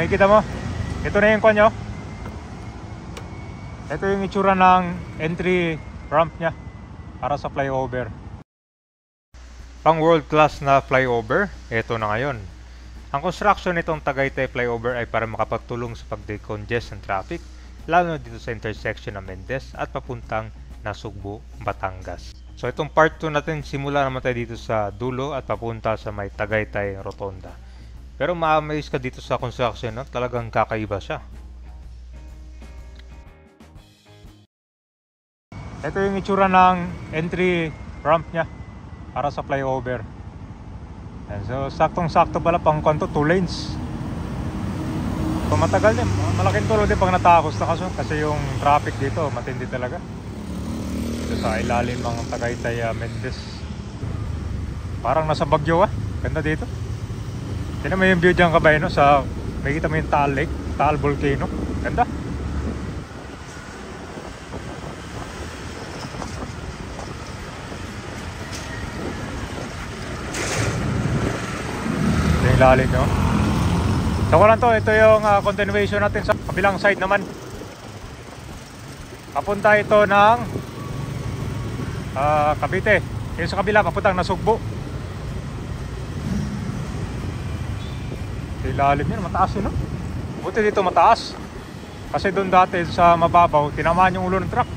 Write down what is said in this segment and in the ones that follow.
makikita mo. Ito na yung kanyo. Ito yung itsura ng entry ramp nya para sa flyover. Pang world class na flyover, ito na ngayon. Ang construction nitong Tagaytay flyover ay para makapagtulong sa pag-decongest ng traffic, lalo na dito sa intersection ng Mendez at papuntang Nasugbu, Batangas. So itong part 2 natin, simula naman tayo dito sa dulo at papunta sa may Tagaytay Rotonda. Pero ma-amaze ka dito sa construction, no? Talagang kakaiba siya. Ito yung itsura ng entry ramp nya para sa flyover. So saktong-sakto pala pang kanto, 2 lanes. So matagal din, malaking tulong din pag natakos na kasi yung traffic dito matindi talaga. Dito sa ilalim ng Tagaytay Mendez. Parang nasa Baguio Ganda dito. Tignan mo yung view dyan kabay, no? Makikita mo yung Taal Lake, Taal Volcano. Ganda. Lalim nyo. So lang to, ito yung continuation natin sa kabilang side naman. Papunta ito ng Cavite. Yung sa kabila papuntang Nasugbu. Lalim yan, mataas yun, no? Buti dito mataas. Kasi doon dati sa mababaw, tinamaan yung ulo ng truck.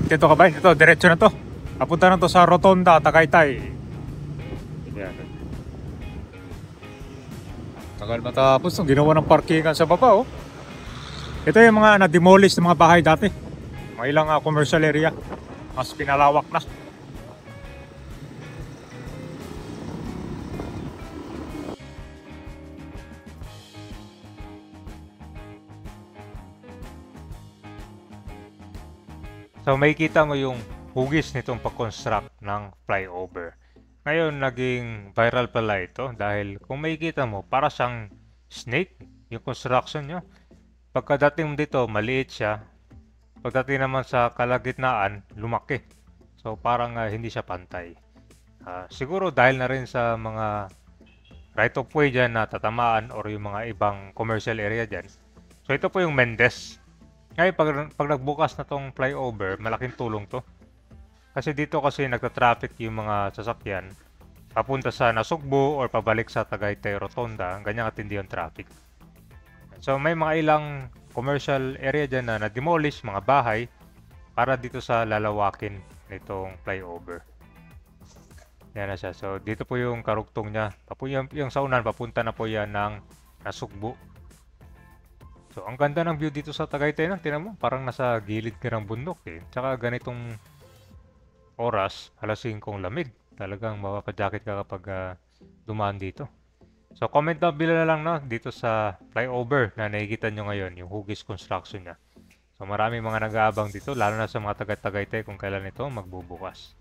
Dito ka ba? Ito, diretso na to. Papunta na to sa Rotonda, Tagaytay. Yan. Tagal matapos nung ginawa ng parkingan sa baba, oh. Ito yung mga na-demolish ng mga bahay dati. Mga ilang commercial area. Mas pinalawak na. So makikita mo yung hugis nitong pag-construct ng flyover. Ngayon naging viral pala ito dahil kung makikita mo para siyang snake yung construction nyo. Pagkadating mo dito maliit siya. Pagdating naman sa kalagitnaan lumaki. So parang hindi siya pantay. Siguro dahil na rin sa mga right of way dyan na tatamaan or yung mga ibang commercial area dyan. So ito po yung Mendez. Ngayon, pag nagbukas na tong flyover, malaking tulong to. Kasi dito kasi nagta-traffic yung mga sasakyan papunta sa Nasugbu or pabalik sa Tagaytay Rotonda. Ganyan katindi yung traffic. So may mga ilang commercial area dyan na na-demolish, mga bahay, para dito sa lalawakin nitong flyover. Yan na siya. So dito po yung karugtong niya. Yung sa unan, papunta na po yan ng Nasugbu. So, ang ganda ng view dito sa Tagaytay na, tinan mo, parang nasa gilid ka ng bundok eh. Tsaka ganitong oras, alas 5 lamig. Talagang mapapajakit ka kapag dumaan dito. So, comment down below na lang no, dito sa flyover na nakikita nyo ngayon, yung hugis construction niya. So, maraming mga nag-aabang dito, lalo na sa mga taga-Tagaytay kung kailan ito magbubukas.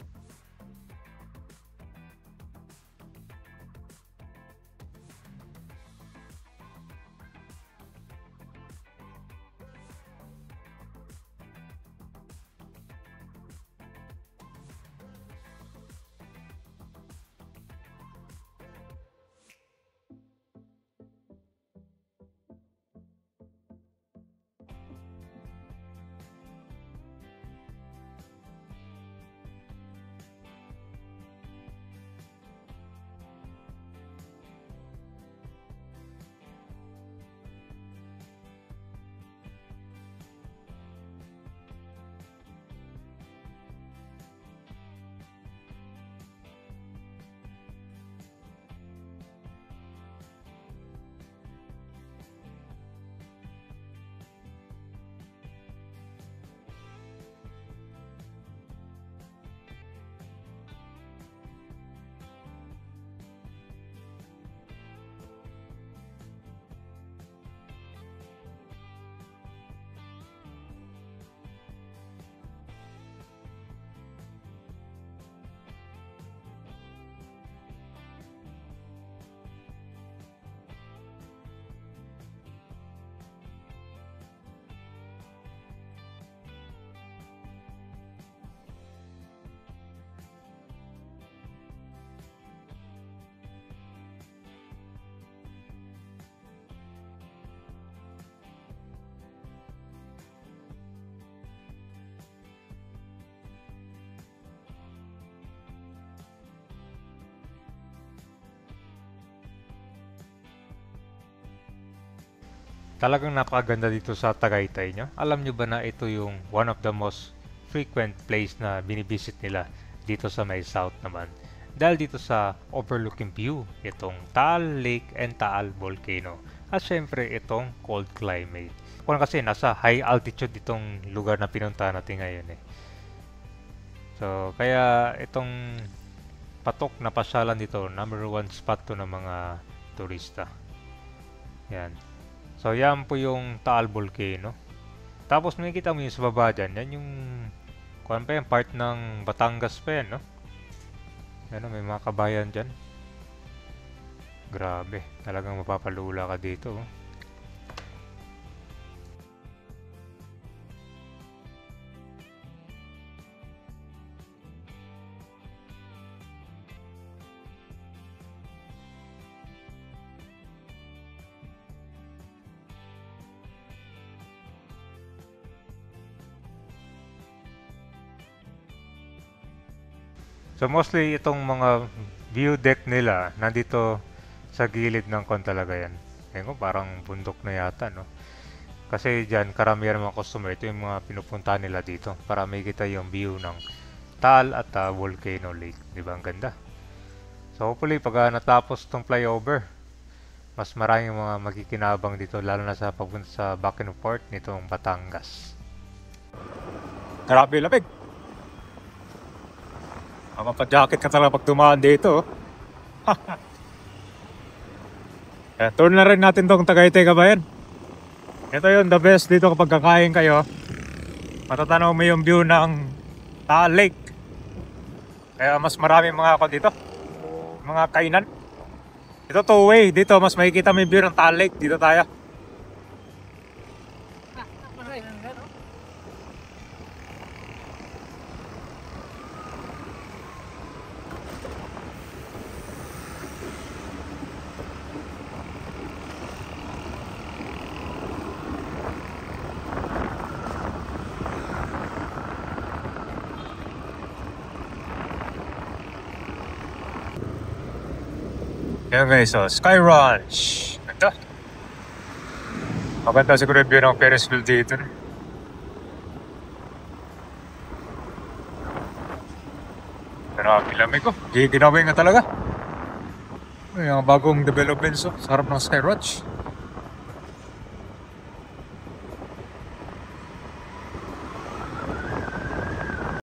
Talagang napakaganda dito sa Tagaytay nyo. Alam nyo ba na ito yung one of the most frequent place na binibisit nila dito sa may south naman. Dahil dito sa overlooking view, itong Taal Lake and Taal Volcano. At syempre itong cold climate. Kung kasi nasa high altitude itong lugar na pinunta natin ngayon eh. So kaya itong patok na pasyalan dito, number one spot to ng mga turista. Yan. So yan po yung Taal Volcano. Tapos makikita mo yung sa baba dyan, yan yung kuwan pa yan, part ng Batangas pa yan, no? Yan, may mga kabayan dyan. Grabe, talagang mapapalula ka dito. Oh. So mostly itong mga view deck nila nandito sa gilid ng kon talaga yan. Ngayon ko parang bundok na yata, no? Kasi dyan karamihan ng mga customer, ito yung mga pinupunta nila dito para makikita yung view ng Taal at Volcano Lake. Di ba ang ganda? So hopefully pag natapos itong flyover, mas maraming mga magkikinabang dito lalo na sa papunta sa back and forth nitong Batangas. Grabe lamig. Mapa-jacket ka talaga pag dumaan dito. Yan, tour na rin natin tong Tagaytay Kabayan. Ito yun, the best dito kapag kakain kayo. Matatanaw mo yung view ng Taal Lake. Kaya mas marami mga ako dito. Mga kainan. Ito two-way. Dito mas makikita mo yung view ng Taal Lake. Dito tayo. Yan guys, so Sky Ranch. Ganda. Maganda siguro yung view ng Ferris wheel dito. Pero lamig ko. Giginawin nga talaga. Yung bagong developments sa harap ng Sky Ranch.